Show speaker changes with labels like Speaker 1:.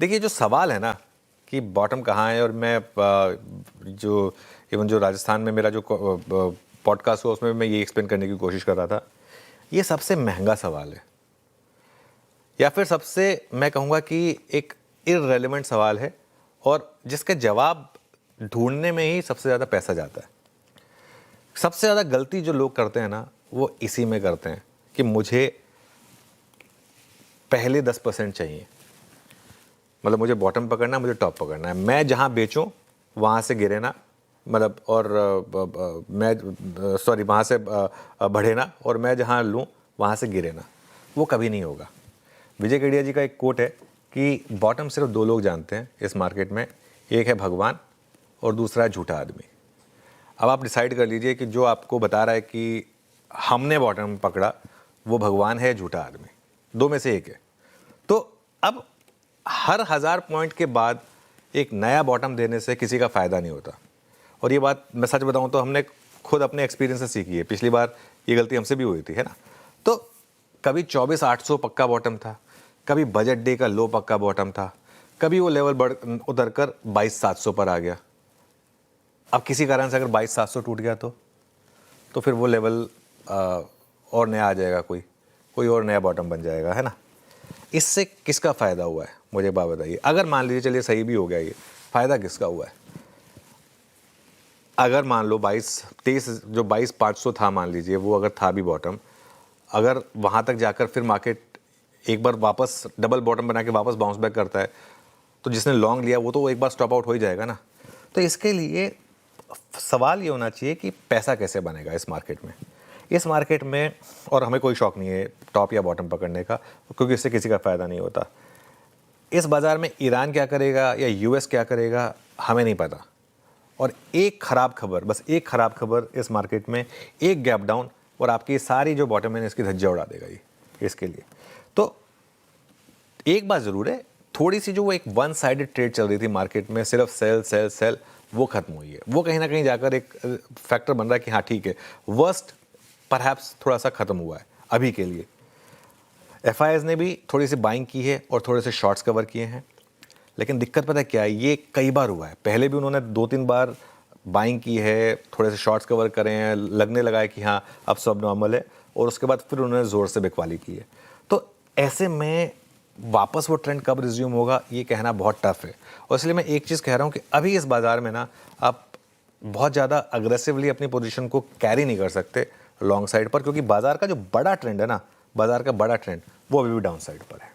Speaker 1: देखिए जो सवाल है ना कि बॉटम कहाँ है, और मैं जो इवन जो राजस्थान में मेरा जो पॉडकास्ट हुआ उसमें मैं ये एक्सप्लेन करने की कोशिश कर रहा था, ये सबसे महंगा सवाल है, या फिर सबसे मैं कहूँगा कि एक इररेलेवेंट सवाल है, और जिसके जवाब ढूंढने में ही सबसे ज़्यादा पैसा जाता है। सबसे ज़्यादा गलती जो लोग करते हैं ना, वो इसी में करते हैं कि मुझे पहले 10% चाहिए, मतलब मुझे बॉटम पकड़ना है, मुझे टॉप पकड़ना है, मैं जहाँ बेचूं वहाँ से गिरे ना, मतलब और मैं सॉरी वहाँ से बढ़े ना, और मैं जहाँ लूँ वहाँ से गिरे ना। वो कभी नहीं होगा। विजय केडिया जी का एक कोट है कि बॉटम सिर्फ दो लोग जानते हैं इस मार्केट में, एक है भगवान और दूसरा है झूठा आदमी। अब आप डिसाइड कर लीजिए कि जो आपको बता रहा है कि हमने बॉटम पकड़ा, वो भगवान है, झूठा आदमी, दो में से एक है। तो अब हर 1000 पॉइंट के बाद एक नया बॉटम देने से किसी का फ़ायदा नहीं होता। और ये बात मैं सच बताऊं तो हमने खुद अपने एक्सपीरियंस से सीखी है। पिछली बार ये गलती हमसे भी हुई थी, है ना। तो कभी 24,800 पक्का बॉटम था, कभी बजट डे का लो पक्का बॉटम था, कभी वो लेवल उतर कर 22,700 पर आ गया। अब किसी कारण से अगर 22,700 टूट गया तो फिर वो लेवल और नया आ जाएगा, कोई और नया बॉटम बन जाएगा, है ना। इससे किसका फ़ायदा हुआ है मुझे बात बताइए। अगर मान लीजिए चलिए सही भी हो गया, ये फ़ायदा किसका हुआ है। अगर मान लो 23 जो 22,500 था, मान लीजिए वो अगर था भी बॉटम, अगर वहाँ तक जाकर फिर मार्केट एक बार वापस डबल बॉटम बना के वापस बाउंस बैक करता है, तो जिसने लॉन्ग लिया वो तो एक बार स्टॉप आउट हो ही जाएगा ना। तो इसके लिए सवाल ये होना चाहिए कि पैसा कैसे बनेगा इस मार्केट में। और हमें कोई शौक नहीं है टॉप या बॉटम पकड़ने का, क्योंकि इससे किसी का फ़ायदा नहीं होता। इस बाज़ार में ईरान क्या करेगा या यूएस क्या करेगा हमें नहीं पता। और एक ख़राब खबर, बस एक ख़राब खबर इस मार्केट में, एक गैप डाउन, और आपकी सारी जो बॉटम है इसकी धज्जियाँ उड़ा देगा ये इसके लिए। तो एक बात ज़रूर है, थोड़ी सी जो वो एक वन साइडेड ट्रेड चल रही थी मार्केट में, सिर्फ सेल सेल सेल, वो ख़त्म हुई है। वो कहीं ना कहीं जाकर एक फैक्टर बन रहा है कि हाँ ठीक है, वर्स्ट परहैप्स थोड़ा सा ख़त्म हुआ है अभी के लिए। एफआईआईज़ ने भी थोड़ी सी बाइंग की है और थोड़े से शॉर्ट्स कवर किए हैं, लेकिन दिक्कत पता है क्या है, ये कई बार हुआ है। पहले भी उन्होंने 2-3 बार बाइंग की है, थोड़े से शॉर्ट्स कवर करे हैं, लगने लगा है कि हाँ अब सब नॉर्मल है, और उसके बाद फिर उन्होंने ज़ोर से बिकवाली की है। तो ऐसे में वापस वो ट्रेंड कब रिज्यूम होगा ये कहना बहुत टफ है। और इसलिए मैं एक चीज़ कह रहा हूँ कि अभी इस बाज़ार में ना आप बहुत ज़्यादा अग्रेसिवली अपनी पोजीशन को कैरी नहीं कर सकते लॉन्ग साइड पर, क्योंकि बाज़ार का जो बड़ा ट्रेंड है ना, बाज़ार का बड़ा ट्रेंड वो अभी भी डाउन साइड पर है।